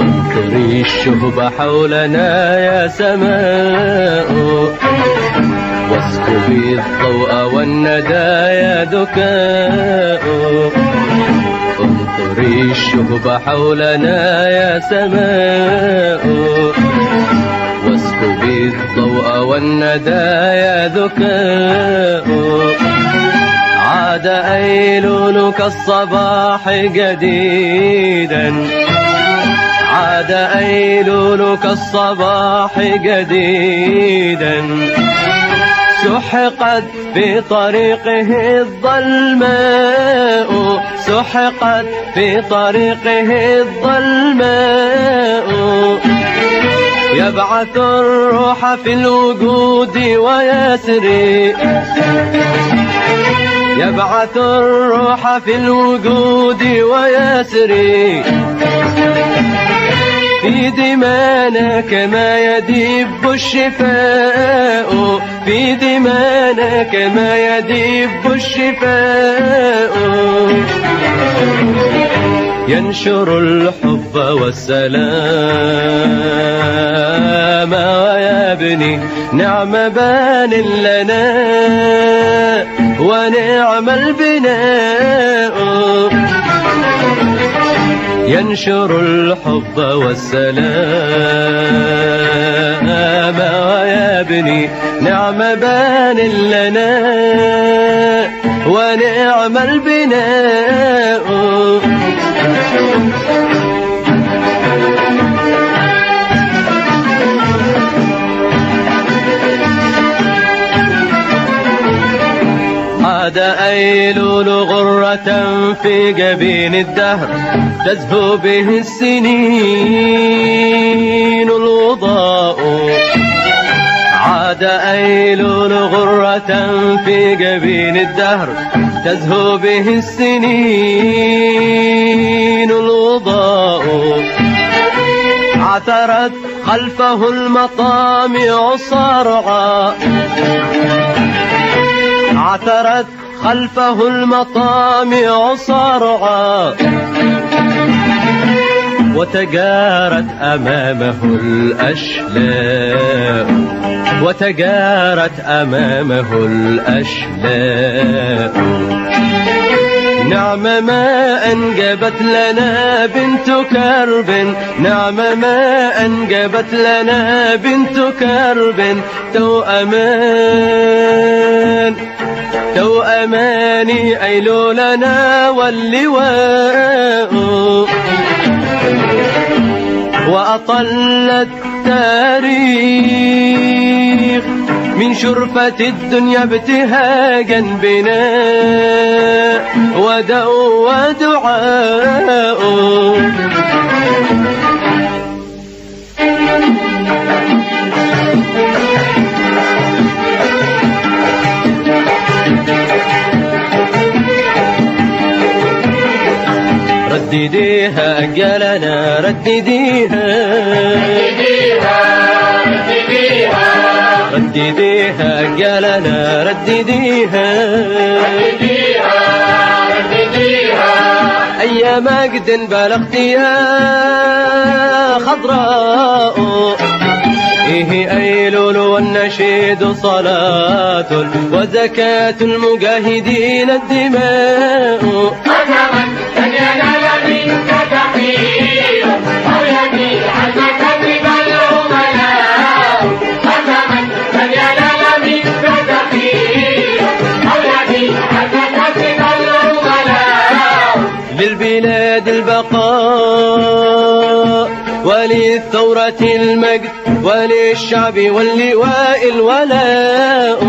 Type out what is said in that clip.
انطري الشهب حولنا يا سماء، واسكبي الضوء والندى يا دكاء. انطري الشهب حولنا يا سماء، واسكبي الضوء والندى يا ذكاء. عاد أيلول كالصباح جديدا، عاد أيلول كالصباح جديدا. سحقت في طريقه الظلماء، سحقت في طريقه الظلماء. يبعث الروح في الوجود ويسري، يبعث الروح في الوجود ويسري. في دمانا كما يدب الشفاء، في دمانا كما يدب الشفاء. ينشر الحب والسلام ويبني نعم بان لنا ونعم البناء. ينشر الحب والسلام ويبني نعم بان لنا ونعم البناء. عاد أيلول غرة في جبين الدهر، تزهو به السنين الوضاء. عاد أيلول غرة في جبين الدهر، تزهو به السنين الوضاء. عثرت خلفه المطامع صرعا، عثرت خلفه المطامع صرعا. وتجارت أمامه الأشلاء، وتجارت أمامه الأشلاء. نعم ما أنجبت لنا بنت كرب، نعم ما أنجبت لنا بنت كرب. توأمان توأمان أيلولنا واللواء. وأطل التاريخ من شرفة الدنيا ابتهاجا بنا ودعاء. ردديها أجلنا ردديها، ردديها ردديها أجلنا ردديها، ردديها أي مجد بلغتها خضراء. إيه أيلول والنشيد صلاة وزكاة المجاهدين الدماء. للبلاد البقاء وللثورة المجد وللشعب واللواء الولاء.